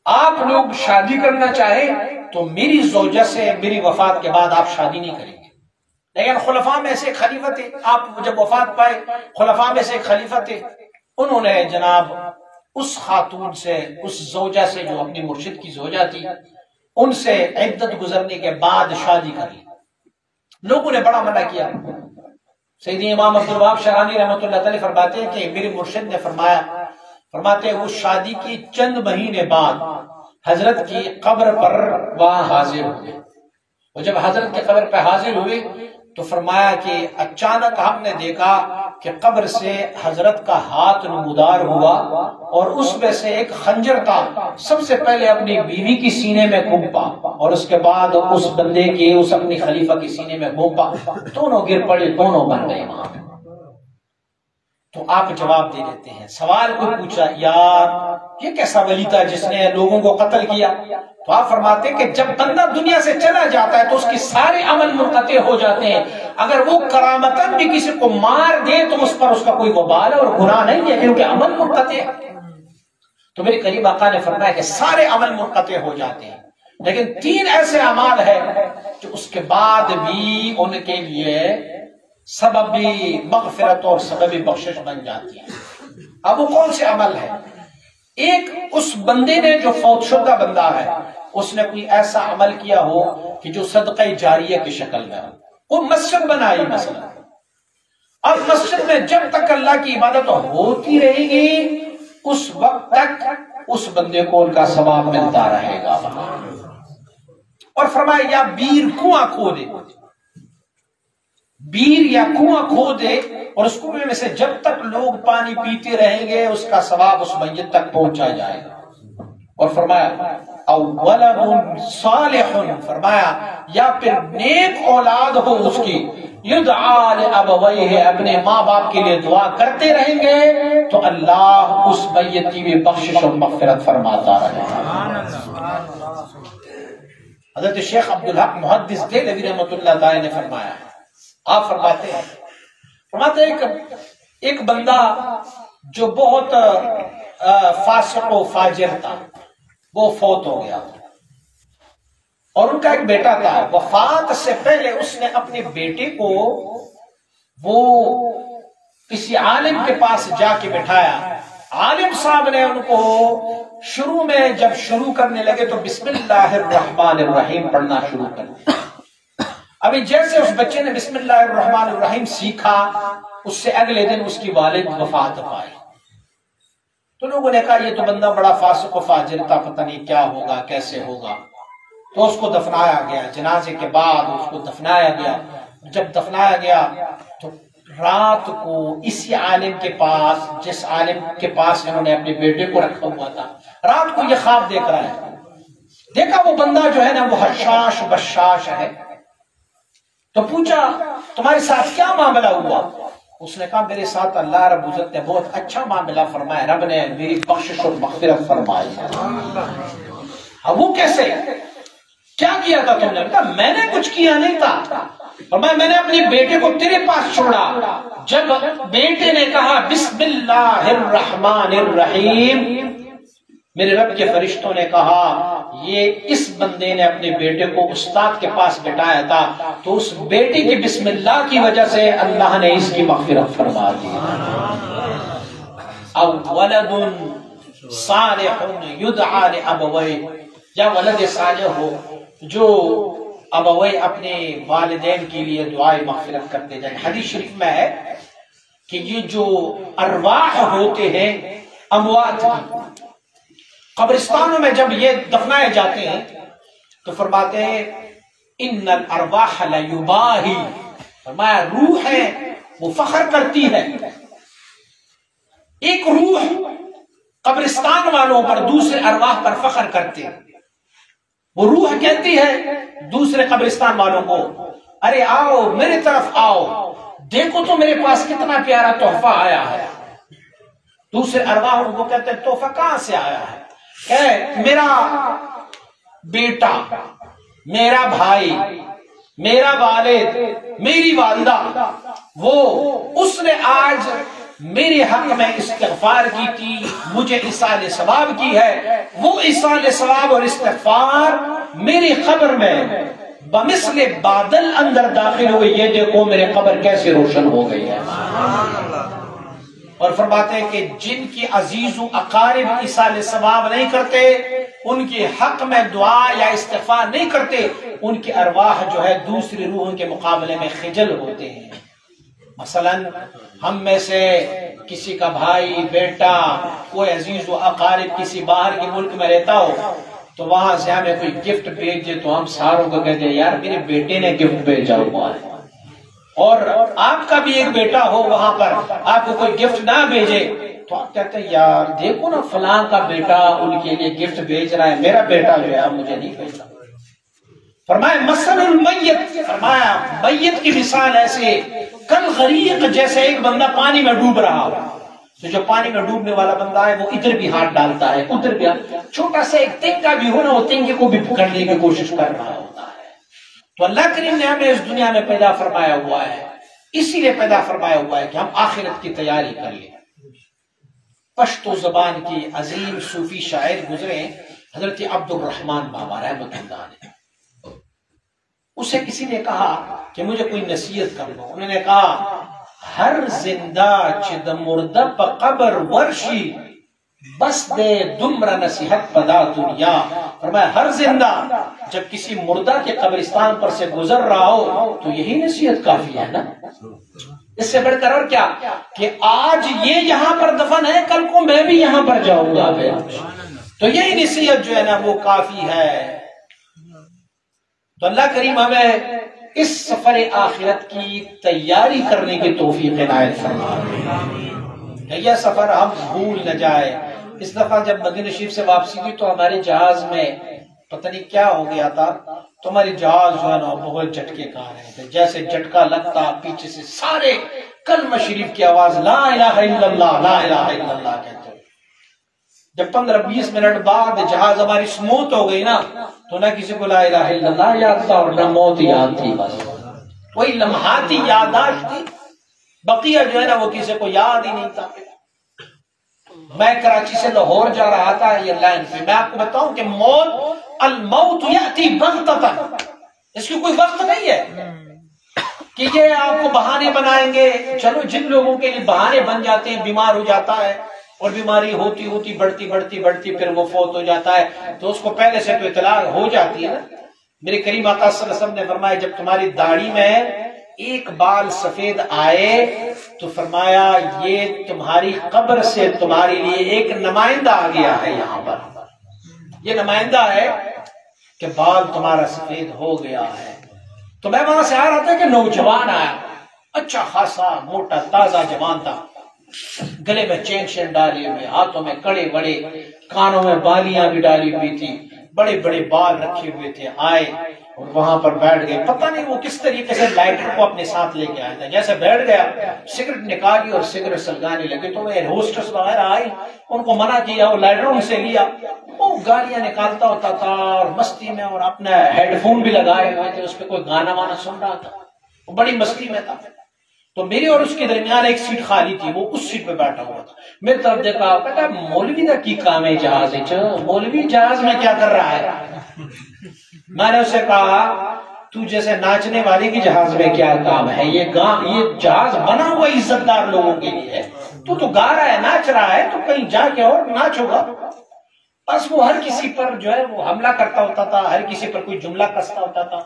آپ لوگ شادی کرنا چاہیں تو میری زوجہ سے میری وفات کے بعد آپ شادی نہیں کریں گے. لیکن خلفاء میں سے ایک خلیفہ تھے، آپ جب وفات پائے خلفاء میں سے ایک خلیفہ تھے، انہوں نے جناب اس خاتون سے، اس زوجہ سے جو اپنی مرشد کی زوجہ تھی، ان سے عدت گزرنے کے بعد شادی کر لی. لوگوں نے بڑا منع کیا. سیدی امام عبد الوہاب شعرانی رحمۃ اللہ تعالی فرماتے ہیں کہ میرے مرشد نے فرماتے ہیں وہ شادی کی چند مہینے بعد حضرت کی قبر پر وہاں حاضر ہوئے. وہ جب حضرت کی قبر پہ حاضر ہوئے تو فرمایا کہ اچانک ہم نے دیکھا کہ قبر سے حضرت کا ہاتھ نمودار ہوا اور اس میں سے ایک خنجر تھا. سب سے پہلے اپنی بیوی کی سینے میں گھونپا اور اس کے بعد اس بندے کے، اس اپنی خلیفہ کی سینے میں گھونپا. دونوں گر پڑے، دونوں بن گئے وہاں پہ. تو آپ جواب دے دیتے ہیں. سوال کو پوچھا یار یہ کیسا ولی تھا جس نے لوگوں کو قتل کیا؟ تو آپ فرماتے ہیں کہ جب بندہ دنیا سے چلا جاتا ہے تو اس کے سارے عمل منقطع ہو جاتے ہیں. اگر وہ کرامتاً بھی کسی کو مار دے تو اس پر اس کا کوئی وبال اور گناہ نہیں ہے کیونکہ عمل منقطع ہے. تو میرے قریب آقا نے فرمایا کہ سارے عمل منقطع ہو جاتے ہیں. لیکن 3 ایسے اعمال ہیں جو اس کے بعد بھی ان کے لیے سبب مغفرت اور سبب بخشش بن جاتی ہے۔ اب وہ کون سے عمل ہے؟ ایک اس بندے نے جو فوت شدہ بندہ ہے، اس نے کوئی ایسا عمل کیا ہو کہ جو صدقہ جاریہ کی شکل میں ہو۔ وہ مسجد بنائی مثلا، اب مسجد میں جب تک اللہ کی عبادت ہوتی رہے گی اس وقت تک اس بندے کو ان کا ثواب ملتا رہے گا۔ اور فرمایا یا بیر کنواں کھودے، بیر یا کنواں کھودے اور اس کنویں میں سے جب تک لوگ پانی پیتے رہیں گے اس کا ثواب اس میت تک پہنچا جائے گا۔ اور فرمایا او ولد صالح، فرمایا یا پھر نیک اولاد ہو اس کی، یدعا لابویہ، اپنے ماں باپ کے لیے دعا کرتے رہیں گے تو اللہ اس میت کی بھی بخشش اور مغفرت فرماتا رہے گا۔ حضرت شیخ عبدالحق محدث دہلوی رحمۃ اللہ تعالی نے فرمایا، آپ فرماتے ہیں ایک بندہ جو بہت فاسق و فاجر تھا، وہ فوت ہو گیا اور ان کا ایک بیٹا تھا۔ وفات سے پہلے اس نے اپنے بیٹے کو وہ کسی عالم کے پاس جا کے بٹھایا۔ عالم صاحب نے ان کو شروع میں جب شروع کرنے لگے تو بسم اللہ الرحمن الرحیم پڑھنا شروع کر دیا۔ ابھی جیسے اس بچے نے بسم اللہ الرحمن الرحیم سیکھا، اس سے اگلے دن اس کی والد وفات پائی۔ تو لوگوں نے کہا یہ تو بندہ بڑا فاسق و فاجر تھا، پتہ نہیں کیا ہوگا کیسے ہوگا۔ تو اس کو دفنایا گیا، جنازے کے بعد اس کو دفنایا گیا۔ جب دفنایا گیا تو رات کو اسی عالم کے پاس، جس عالم کے پاس انہوں نے اپنے بیٹے کو رکھا ہوا تھا، رات کو یہ خواب دیکھ رہا ہے۔ دیکھا وہ بندہ جو ہے نا وہ حشاش بشاش ہے، تو پوچھا تمہارے ساتھ کیا معاملہ ہوا؟ اس نے کہا میرے ساتھ اللہ رب العزت نے بہت اچھا معاملہ فرمایا، رب نے میری بخشش اور مغفرت فرمائی۔ اب وہ کیسے؟ کیا کیا تھا تم نے؟ کہا میں نے کچھ کیا نہیں تھا، فرمایا میں نے اپنے بیٹے کو تیرے پاس چھوڑا، جب بیٹے نے کہا بسم اللہ الرحمن الرحیم، میرے رب کے فرشتوں نے کہا یہ اس بندے نے اپنے بیٹے کو استاد کے پاس بٹھایا تھا، تو اس بیٹے کی بسم اللہ کی وجہ سے اللہ نے اس کی مغفرت فرما دی۔ او ولد صالح یدعا لابویہ، یا ولد صالح ہو جو ابوی اپنے والدین کے لیے دعائے مغفرت کرتے جائیں۔ حدیث شریف میں ہے کہ یہ جو ارواح ہوتے ہیں اموات کی، قبرستانوں میں جب یہ دفنائے جاتے ہیں تو فرماتے ہیں ان الارواح لیباہی، فرمایا روح ہے وہ فخر کرتی ہے۔ ایک روح قبرستان والوں پر دوسرے ارواح پر فخر کرتے ہیں، وہ روح کہتی ہے دوسرے قبرستان والوں کو ارے آؤ میری طرف آؤ، دیکھو تو میرے پاس کتنا پیارا تحفہ آیا ہے۔ دوسرے ارواح ان کو کہتے ہیں تحفہ کہاں سے آیا ہے؟ کہ میرا بیٹا، میرا بھائی، میرا والد، میری والدہ، وہ اس نے آج میرے حق میں استغفار کی تھی، مجھے ایصال ثواب کی ہے، وہ ایصال ثواب اور استغفار میری قبر میں بمثل بادل اندر داخل ہوئے، یہ دیکھو میرے قبر کیسے روشن ہو گئی ہے۔ اور فرماتے ہیں کہ جن کی عزیز و اقارب ایصال ثواب نہیں کرتے، ان کے حق میں دعا یا استغفار نہیں کرتے، ان کی ارواح جو ہے دوسری روحوں کے مقابلے میں خجل ہوتے ہیں۔ مثلا ہم میں سے کسی کا بھائی، بیٹا، کوئی عزیز و اقارب کسی باہر کے ملک میں رہتا ہو تو وہاں سے ہمیں کوئی گفٹ بھیج دے تو ہم ساروں کو کہتے ہیں یار میرے بیٹے نے گفٹ بھیجا ہوا ہے، اور آپ کا بھی ایک بیٹا ہو وہاں پر آپ کو کوئی گفٹ نہ بھیجے تو آپ کہتے ہیں یار دیکھو نا فلاں کا بیٹا ان کے لیے گفٹ بھیج رہا ہے، میرا بیٹا جو ہے مجھے نہیں بھیجا۔ فرمایا مثل المیت، فرمایا میت کی مثال ایسے کل غریق، جیسے ایک بندہ پانی میں ڈوب رہا ہو، تو جو پانی میں ڈوبنے والا بندہ ہے وہ ادھر بھی ہاتھ ڈالتا ہے ادھر بھی، چھوٹا سا ایک تنکا بھی ہو نا وہ تنکے کو بھی پکڑنے کی کوشش کر رہا ہوتا ہے۔ تو اللہ کریم نے ہمیں اس دنیا میں پیدا فرمایا ہوا ہے، اسی لیے پیدا فرمایا ہوا ہے کہ ہم آخرت کی تیاری کر لیں۔ پشتو زبان کی عظیم صوفی شاعر گزرے حضرت عبد الرحمن بابا رحمۃ اللہ علیہ، اسے کسی نے کہا کہ مجھے کوئی نصیحت کر دو. انہوں نے کہا ہر زندہ چد مردہ پا قبر ورشی بس دے دمرا نصیحت پدا دنیا. فرمایا ہر زندہ جب کسی مردہ کے قبرستان پر سے گزر رہا ہو تو یہی نصیحت کافی ہے نا. اس سے بڑھ کر اور کیا کہ آج یہ یہاں پر دفن ہے، کل کو میں بھی یہاں پر جاؤں گا، تو یہی نصیحت جو ہے نا وہ کافی ہے. تو اللہ کریم ہمیں اس سفر آخرت کی تیاری کرنے کی توفیق عنایت فرمائے، یہ سفر ہم بھول نہ جائے. اس دفعہ جب مدینہ شریف سے واپسی ہوئی تو ہمارے جہاز میں پتہ نہیں کیا ہو گیا تھا، تو ہماری جہاز جو ہے نا بہت جھٹکے کھا رہے تھے. جیسے جھٹکا لگتا پیچھے سے سارے کلمہ شریف کی آواز لا الہ الا اللہ لا الہ الا اللہ کہتے. جب 15-20 منٹ بعد جہاز ہماری سموت ہو گئی نا تو نہ کسی کو لا الہ الا اللہ یاد تھا اور نہ موت یاد تھی. بس وہی لمحاتی یادداشت تھی، بقیہ جو ہے نا وہ کسی کو یاد ہی نہیں تھا. میں کراچی سے لاہور جا رہا تھا یہ لائن پہ، میں آپ کو بتاؤں کہ موت الموت یأتی بغتۃ، اس کی کوئی وقت نہیں ہے کہ یہ آپ کو بہانے بنائیں گے. چلو جن لوگوں کے لیے بہانے بن جاتے ہیں، بیمار ہو جاتا ہے اور بیماری ہوتی ہوتی بڑھتی پھر وہ فوت ہو جاتا ہے تو اس کو پہلے سے تو اطلاع ہو جاتی ہے نا. میرے کریم آقا صلی اللہ علیہ وسلم نے فرمایا جب تمہاری داڑھی میں ایک بال سفید آئے تو فرمایا یہ تمہاری قبر سے تمہارے لیے ایک نمائندہ آ گیا ہے. یہاں پر یہ نمائندہ ہے کہ بال تمہارا سفید ہو گیا ہے. تو میں وہاں سے آ رہا تھا کہ نوجوان آیا، اچھا خاصا موٹا تازہ جوان تھا، گلے میں چین شین ڈالی ہوئے، ہاتھوں میں کڑے بڑے، کانوں میں بالیاں بھی ڈالی ہوئی تھی، بڑے بڑے بال رکھے ہوئے تھے. آئے اور وہاں پر بیٹھ گئے. پتہ نہیں وہ کس طریقے سے لائٹر کو اپنے ساتھ لے کے آیا تھا. جیسے بیٹھ گیا سگریٹ نکالی اور سگریٹ سلگانے لگے تو ایئر ہوسٹس وغیرہ آئی، ان کو منع کیا، وہ لائٹر ان سے لیا، وہ گالیاں نکالتا ہوتا تھا اور مستی میں، اور اپنا ہیڈ فون بھی لگائے ہوئے تھے، اس پہ کوئی گانا وانا سن رہا تھا، وہ بڑی مستی میں تھا. تو میری اور اس کے درمیان ایک سیٹ خالی تھی، وہ اس سیٹ پہ بیٹھا ہوا تھا. میری طرف دیکھا، کہتا مولوی دا کی کام ہے جہاز، مولوی جہاز میں کیا کر رہا ہے؟ میں نے اسے کہا تو جیسے ناچنے والے کی جہاز میں کیا کام ہے؟ یہ جہاز بنا ہوا عزت دار لوگوں کے لیے، تو گا رہا ہے، ناچ رہا ہے، تو کہیں جا کے اور ناچ ہوگا. بس وہ ہر کسی پر جو ہے وہ حملہ کرتا ہوتا تھا، ہر کسی پر کوئی جملہ کستا ہوتا تھا.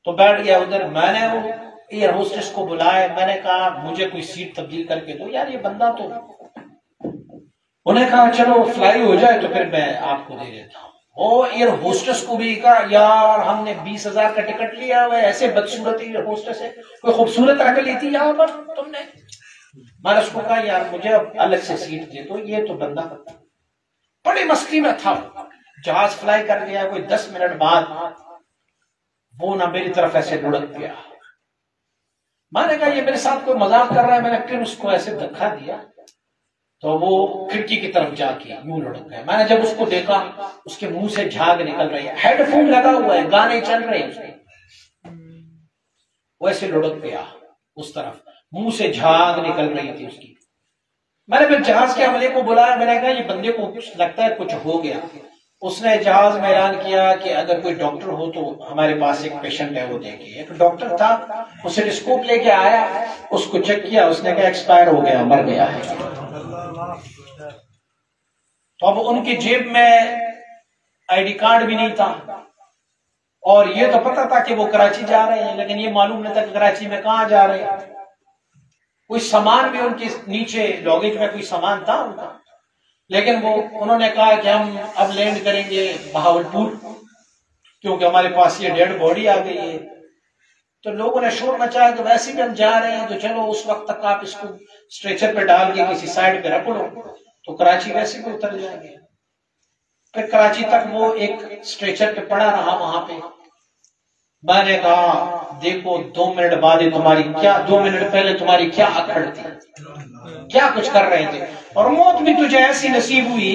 تو بیٹھ گیا ادھر. میں نے وہ ایئر ہوسٹس کو بلائے، میں نے کہا مجھے کوئی سیٹ تبدیل کر کے دو یار، یہ بندہ تو. انہیں کہا چلو فلائی ہو جائے تو پھر میں آپ کو دے دیتا ہوں. وہ ایئر ہوسٹس کو بھی کہا یار ہم نے 20,000 کا ٹکٹ لیا ہوا ہے، ایسے بدصورت ایئر ہوسٹس ہے، کوئی خوبصورت رکھ لی تھی یہاں پر تم نے. میں نے اس کو کہا یار مجھے الگ سے سیٹ دے دو، یہ تو بندہ بڑی مستی میں تھا. جہاز فلائی کر گیا، کوئی 10 منٹ بعد وہ نہ میری طرف ایسے لڑک گیا. میں نے کہا یہ میرے ساتھ کوئی مذاق کر رہا ہے. میں نے پھر اس کو ایسے دھکا دیا تو وہ کھڑکی کی طرف جا کے یوں لڑک گیا. میں نے جب اس کو دیکھا اس کے منہ سے جھاگ نکل رہی ہے، ہیڈ فون لگا ہوا ہے، گانے چل رہے ہیں اس کے، وہ ایسے لڑک گیا اس طرف، منہ سے جھاگ نکل رہی تھی اس کی. میں نے پھر جہاز کے عملے کو بلایا، میں نے کہا یہ بندے کو لگتا ہے کچھ ہو گیا. اس نے جہاز میں اعلان کیا کہ اگر کوئی ڈاکٹر ہو تو ہمارے پاس ایک پیشنٹ ہے وہ دیکھیے. ایک ڈاکٹر تھا، اسے ٹیلیسکوپ لے کے آیا، اس کو چیک کیا، اس نے کہا ایکسپائر ہو گیا، مر گیا ہے. تو اب ان کی جیب میں آئی ڈی کارڈ بھی نہیں تھا، اور یہ تو پتا تھا کہ وہ کراچی جا رہے ہیں، لیکن یہ معلوم نہیں تھا کہ کراچی میں کہاں جا رہے ہیں. کوئی سامان بھی ان کے نیچے لاگیج میں کوئی سامان تھا ان کا، لیکن وہ انہوں نے کہا کہ ہم اب لینڈ کریں گے بہاولپور کیونکہ ہمارے پاس یہ ڈیڈ باڈی آ گئی ہے. تو لوگوں نے شور مچایا کہ ویسے بھی ہم جا رہے ہیں تو چلو اس وقت تک آپ اس کو اسٹریچر پہ ڈال کے کسی سائڈ پہ رکھ لو تو کراچی ویسے بھی اتر جائیں گے. پھر کراچی تک وہ ایک اسٹریچر پہ پڑا رہا وہاں پہ. میں نے کہا دیکھو 2 منٹ بعد تمہاری کیا، 2 منٹ پہلے تمہاری کیا اکڑ تھی، کیا کچھ کر رہے تھے، اور موت بھی تجھے ایسی نصیب ہوئی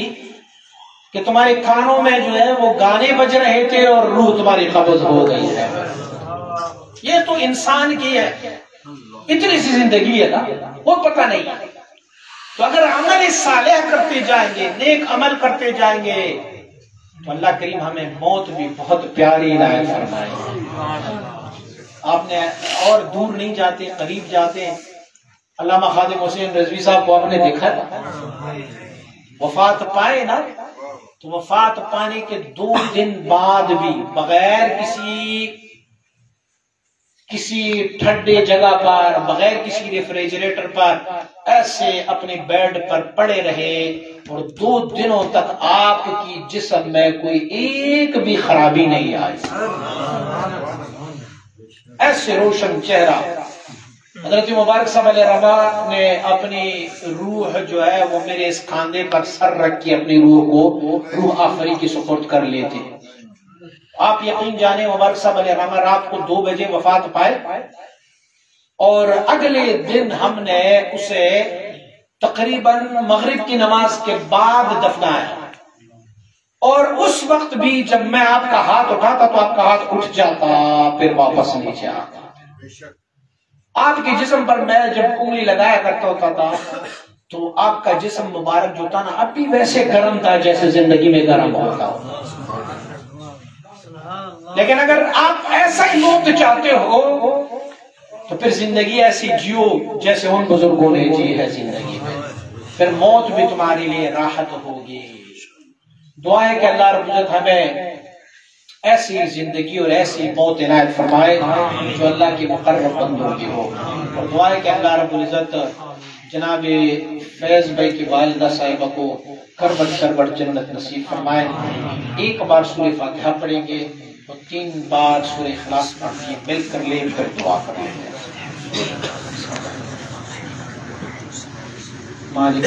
کہ تمہارے کانوں میں جو ہے وہ گانے بج رہے تھے اور روح تمہاری قبض ہو گئی ہے. یہ تو انسان کی ہے، اتنی سی زندگی ہے نا، وہ پتہ نہیں. تو اگر عمل صالح کرتے جائیں گے، نیک عمل کرتے جائیں گے تو اللہ کریم ہمیں موت بھی بہت پیاری عنایت فرمائے۔ آپ نے اور دور نہیں جاتے، قریب جاتے ہیں۔ علامہ خادم حسین رضوی صاحب کو آپ نے دیکھا تھا، وفات پائے نا، تو وفات پانے کے 2 دن بعد بھی بغیر کسی ٹھنڈے جگہ پر، بغیر کسی ریفریجریٹر پر، ایسے اپنے بیڈ پر پڑے رہے اور 2 دنوں تک آپ کی جسم میں کوئی ایک بھی خرابی نہیں آئی، ایسے روشن چہرہ۔ حضرت مبارک صاحب علیہ رحمہ نے اپنی روح جو ہے وہ میرے اس کاندھے پر سر رکھ کے اپنی روح آفری کی سپرد کر لیتے۔ آپ یقین جانے مبارک صاحب علیہ رحمہ رات کو 2 بجے وفات پائے اور اگلے دن ہم نے اسے تقریباً مغرب کی نماز کے بعد دفنایا، اور اس وقت بھی جب میں آپ کا ہاتھ اٹھاتا تو آپ کا ہاتھ اٹھ جاتا پھر واپس نیچے آتا۔ آپ کے جسم پر میں جب انگلی لگایا کرتا ہوتا تھا تو آپ کا جسم مبارک جو تھا نا اب بھی ویسے گرم تھا جیسے زندگی میں گرم ہوتا ہو۔ لیکن اگر آپ ایسا ہی موت چاہتے ہو تو پھر زندگی ایسی جیو جیسے ان بزرگوں نے جی ہے زندگی میں، پھر موت بھی تمہارے لیے راحت ہوگی۔ دعا ہے کہ اللہ رب العزت ہمیں ایسی زندگی اور ایسی موت عنایت فرمائے جو اللہ کی مقرب بندوں کی ہو، اور دعا ہے کہ اللہ رب العزت جناب فیض بھائی کی والدہ صاحبہ کو کربت جنت نصیب فرمائے۔ 1 بار سورہ فاتحہ پڑھیں گے تو 3 بار سورہ اخلاص پڑھ کے مل کر لے کر دعا کریں گے۔ مالک